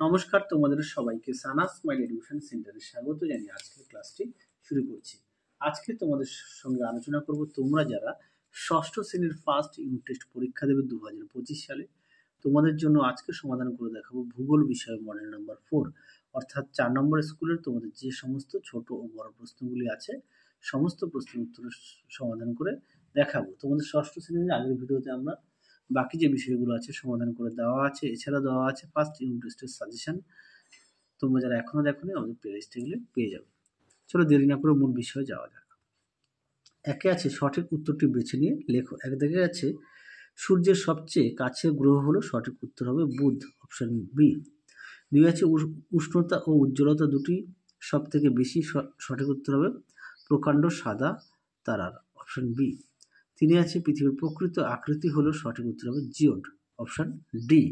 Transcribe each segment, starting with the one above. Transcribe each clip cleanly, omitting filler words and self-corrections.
নমস্কার, তোমাদের সবাইকে সানা স্মাইল এডুকেশন সেন্টারে স্বাগত জানিয়ে আজকের ক্লাসটি শুরু করছি। আজকে তোমাদের সঙ্গে আলোচনা করব তোমরা যারা ষষ্ঠ শ্রেণীর ফার্স্ট ইউনিট টেস্ট পরীক্ষা দেবে 2025 সালে। তোমাদের জন্য আজকে সমাধান করে দেখাবো ভূগোল বিষয় মডেল নাম্বার 4, অর্থাৎ 4 নম্বর স্কুলের তোমাদের যে সমস্ত ছোট ও বড় প্রশ্নগুলি আছে সমস্ত প্রশ্নের উত্তরের সমাধান করে দেখাবো। তোমাদের ষষ্ঠ শ্রেণীর আগের ভিডিওতে আমরা বাকি যে বিষয়গুলো আছে সমাধান করে দেওয়া আছে, এছাড়া দেওয়া আছে ফার্স্ট ইউনিট টেস্টের সাজেশন। তোমরা যারা এখনো দেখোনি আমাদের প্লেলিস্টে গেলে পেয়ে যাবে। চলো দেরি না করে মূল বিষয়ে যাওয়া যাক। একে আছে সঠিক উত্তরটি বেছে নিয়ে লেখো। এক দিকে আছে সূর্যের সবচেয়ে কাছের গ্রহ হলো, সঠিক উত্তর হবে বুধ, অপশন বি। দুই আছে উষ্ণতা ও উজ্জ্বলতা দুটি সব থেকে বেশি, সঠিক উত্তর হবে প্রকাণ্ড সাদা তারার, অপশন বি। তিনে আছে পৃথিবীর প্রকৃত আকৃতি হলো, সঠিক উত্তর হবে জিওড, অপশন ডি।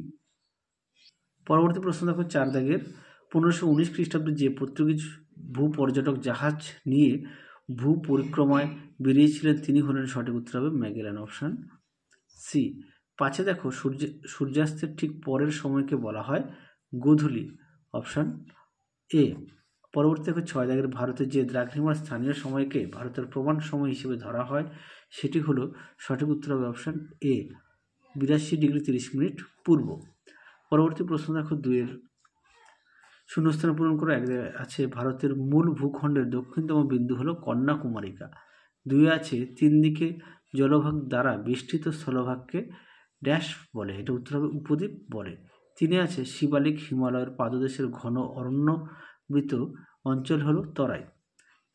পরবর্তী প্রশ্ন দেখো 4 দাগের 1519 খ্রিস্টাব্দে যে পর্তুগিজ ভূপর্যটক জাহাজ নিয়ে ভূ পরিক্রমায় বেরিয়েছিলেন তিনি হলেন, সঠিক উত্তর হবে ম্যাগেলান, অপশন সি। 5 দেখো সূর্যাস্তের ঠিক পরের সময়কে বলা হয় গোধূলি, অপশন এ। পরবর্তী দেখো 6 দাগের ভারতের যে দ্রাঘিমার স্থানীয় সময়কে ভারতের প্রমাণ সময় হিসেবে ধরা হয় সেটি হলো, সঠিক উত্তর হবে অপশন এ 82 ডিগ্রি 30 মিনিট পূর্ব। পরবর্তী প্রশ্ন দেখো 2-এর শূন্যস্থান পূরণ করে। এক আছে ভারতের মূল ভূখণ্ডের দক্ষিণতম বিন্দু হলো কন্যাকুমারিকা। 2 আছে 3 দিকে জলভাগ দ্বারা বেষ্টিত স্থলভাগকে ড্যাশ বলে, এটা উত্তর হবে উপদ্বীপ বলে। 3 আছে শিবালিক হিমালয়ের পাদদেশের ঘন অরণ্যবৃত অঞ্চল হলো তরাই।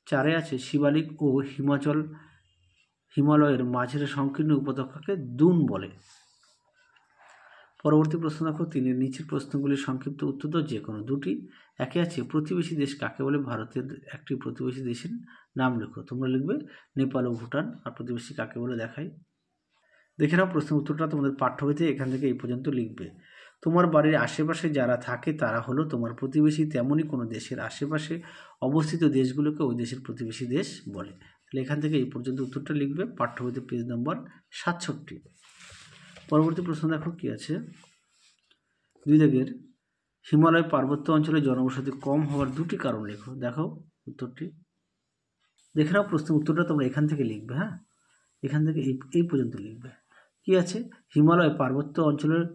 4 আছে শিবালিক ও হিমালয়ের মাঝের সংকীর্ণ উপত্যকাকে দুন বলে। পরবর্তী প্রশ্ন দেখো 3-এর নিচের প্রশ্নগুলির সংক্ষিপ্ত উত্তর দাও যে কোনো দুটি। একে আছে প্রতিবেশী দেশ কাকে বলে, ভারতের একটি প্রতিবেশী দেশের নাম লেখো। তোমরা লিখবে নেপাল ও ভুটান। আর প্রতিবেশী কাকে বলে দেখাই। দেখে নাও প্রশ্নের উত্তরটা তোমাদের পাঠ্য বইতে এখান থেকে এই পর্যন্ত লিখবে। তোমার বাড়ির আশেপাশে যারা থাকে তারা হলো তোমার প্রতিবেশী, তেমনই কোনো দেশের আশেপাশে অবস্থিত দেশগুলোকে ওই দেশের প্রতিবেশী দেশ বলে। তাহলে এখান থেকে এই পর্যন্ত উত্তরটা লিখবে পাঠ্য বইতে পেজ নম্বর 67। পরবর্তী প্রশ্ন দেখো কি আছে। 2 দাগের হিমালয় পার্বত্য অঞ্চলে জনবসতি কম হওয়ার দুটি কারণ লেখো। দেখো উত্তরটি দেখে নাও। প্রশ্নের উত্তরটা তোমরা এখান থেকে লিখবে। হ্যাঁ, এখান থেকে এই পর্যন্ত লিখবে। কি আছে, হিমালয় পার্বত্য অঞ্চলের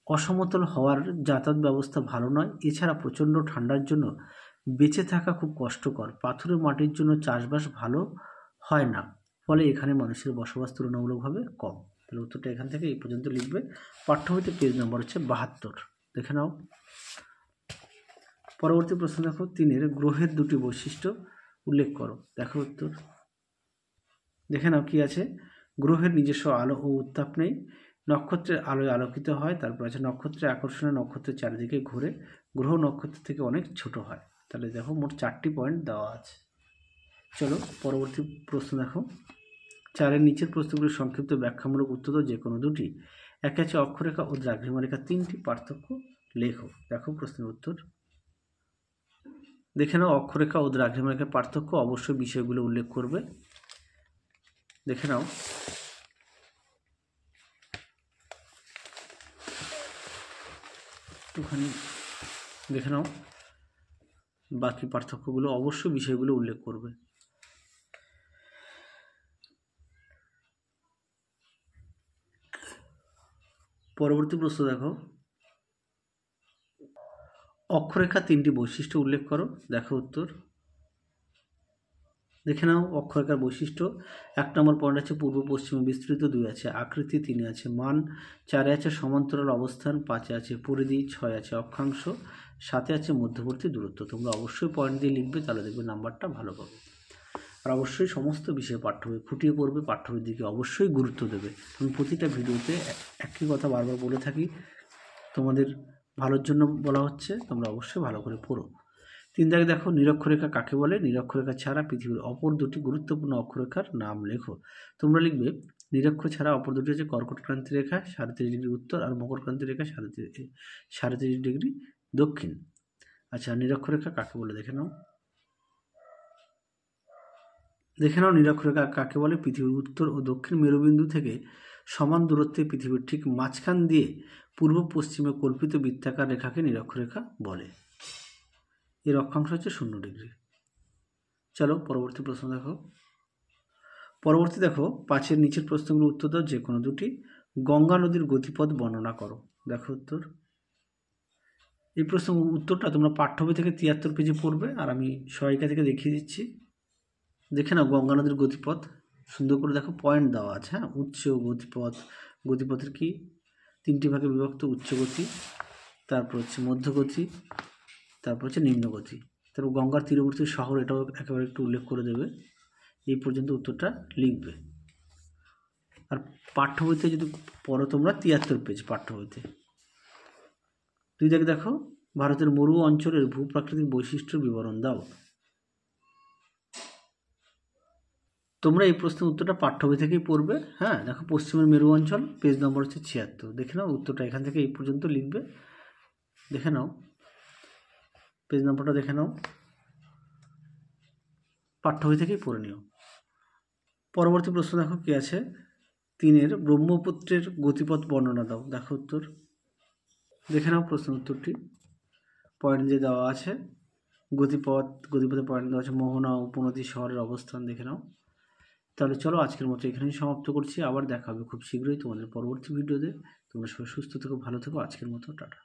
অসমতল হওয়ার যাতায়াত ব্যবস্থা ভালো নয়, এছাড়া প্রচণ্ড ঠান্ডার জন্য বেঁচে থাকা খুব কষ্টকর, পাথুরে মাটির জন্য চাষবাস ভালো হয় না, ফলে এখানে মানুষের বসবাস তুলনামূলকভাবে কম। তাহলে উত্তরটা এখান থেকে এই পর্যন্ত লিখবে। পাঠ্য বইতে পেজ নম্বর হচ্ছে 72, দেখে নাও। পরবর্তী প্রশ্ন দেখো 3-এর গ্রহের দুটি বৈশিষ্ট্য উল্লেখ করো। দেখো উত্তর দেখে নাও কি আছে। গ্রহের নিজস্ব আলো ও উত্তাপ নেই, নক্ষত্রের আলোয় আলোকিত হয়, তারপর আছে নক্ষত্রের আকর্ষণে নক্ষত্রের চারিদিকে ঘুরে, গ্রহ নক্ষত্রের থেকে অনেক ছোট হয়। তাহলে দেখো মোট 4টি পয়েন্ট দেওয়া আছে। চলো পরবর্তী প্রশ্ন দেখো 4-এর নিচের প্রশ্নগুলির সংক্ষিপ্ত ব্যাখ্যামূলক উত্তর দাও যে কোনো দুটি। এক আছে অক্ষরেখা ও দ্রাঘিমারেখা 3টি পার্থক্য লেখো। দেখো প্রশ্নের উত্তর দেখে নাও। অক্ষরেখা ও দ্রাঘিমারেখার পার্থক্য অবশ্যই বিষয়গুলো উল্লেখ করবে। দেখে নাও। একটুখানি দেখে নাও, বাকি পার্থক্যগুলো অবশ্যই বিষয়গুলো উল্লেখ করবে। পরবর্তী প্রশ্ন দেখো, অক্ষরেখা 3টি বৈশিষ্ট্য উল্লেখ করো। দেখো উত্তর দেখে নাও। অক্ষরেখার বৈশিষ্ট্য 1 নম্বর পয়েন্ট আছে পূর্ব পশ্চিমে বিস্তৃত, 2 আছে আকৃতি, 3 আছে মান, 4 আছে সমান্তরাল অবস্থান, 5 আছে পরিধি, 6 আছে অক্ষাংশ, 7 আছে মধ্যবর্তী দূরত্ব। তোমরা অবশ্যই পয়েন্ট দিয়ে লিখবে, তাহলে দেখবে নাম্বারটা ভালো পাবে। আর অবশ্যই সমস্ত বিষয়ে পাঠ্য বই খুঁটিয়ে পড়বে, পাঠ্য বইয়ের দিকে অবশ্যই গুরুত্ব দেবে। আমি প্রতিটা ভিডিওতে একই কথা বারবার বলে থাকি, তোমাদের ভালোর জন্য বলা হচ্ছে, তোমরা অবশ্যই ভালো করে পড়ো। 3 দাগে দেখো নিরক্ষরেখা কাকে বলে, নিরক্ষরেখা ছাড়া পৃথিবীর অপর দুটি গুরুত্বপূর্ণ অক্ষরেখার নাম লেখো। তোমরা লিখবে নিরক্ষর ছাড়া অপর দুটি হচ্ছে কর্কট ক্রান্তি রেখা 37 ডিগ্রি উত্তর আর মকর ক্রান্তি রেখা 37 ডিগ্রি দক্ষিণ। আচ্ছা, নিরক্ষরেখা কাকে বলে দেখে নাও। নিরক্ষরেখা কাকে বলে, পৃথিবীর উত্তর ও দক্ষিণ মেরুবিন্দু থেকে সমান দূরত্বে পৃথিবীর ঠিক মাঝখান দিয়ে পূর্ব পশ্চিমে কল্পিত বৃত্তাকার রেখাকে নিরক্ষরেখা বলে। এর অক্ষাংশ হচ্ছে 0 ডিগ্রি। চলো পরবর্তী প্রশ্ন দেখো। পরবর্তী দেখো, 5-এর নিচের প্রশ্নগুলো উত্তর দাও যে কোনো দুটি। গঙ্গা নদীর গতিপথ বর্ণনা করো। দেখো উত্তর। এই প্রশ্ন উত্তরটা তোমরা পাঠ্য বই থেকে 73 পেজে পড়বে, আর আমি সহায়িকা থেকে দেখিয়ে দিচ্ছি। দেখে নাও গঙ্গা নদীর গতিপথ সুন্দর করে দেখো, পয়েন্ট দেওয়া আছে। হ্যাঁ, উচ্চ গতিপথ, গতিপথের কি 3টি ভাগে বিভক্ত, উচ্চ গতি, তারপর হচ্ছে মধ্যগতি, তারপর হচ্ছে নিম্নগতি। তারপর গঙ্গার তীরবর্তী শহর, এটাও একেবারে একটু উল্লেখ করে দেবে। এই পর্যন্ত উত্তরটা লিখবে। আর পাঠ্য বইতে যদি পড়ো তোমরা 73 পেজ পাঠ্য বইতে। 2 দাগে দেখো, ভারতের মরু অঞ্চলের ভূপ্রাকৃতিক বৈশিষ্ট্যের বিবরণ দাও। তোমরা এই প্রশ্নের উত্তরটা পাঠ্য বই থেকেই পড়বে। হ্যাঁ, দেখো পশ্চিমের মেরু অঞ্চল, পেজ নম্বর হচ্ছে 76। দেখে নাও উত্তরটা এখান থেকে এই পর্যন্ত লিখবে। দেখে নাও পেজ নম্বরটা, দেখে নাও, পাঠ্য বই থেকেই পড়ে নিও। পরবর্তী প্রশ্ন দেখো কি আছে, 3-এর ব্রহ্মপুত্রের গতিপথ বর্ণনা দাও। দেখো উত্তর। দেখে নাও প্রশ্ন উত্তরটি, পয়েন্ট যে দেওয়া আছে, গতিপথে পয়েন্ট দেওয়া আছে, মোহনা উপনদী শহরের অবস্থান। দেখে নাও। তাহলে চলো আজকের মতো এখানেই সমাপ্ত করছি। আবার দেখা হবে খুব শীঘ্রই তোমাদের পরবর্তী ভিডিওতে। তোমরা সবাই সুস্থ থেকো, ভালো থেকো। আজকের মতো টাটা।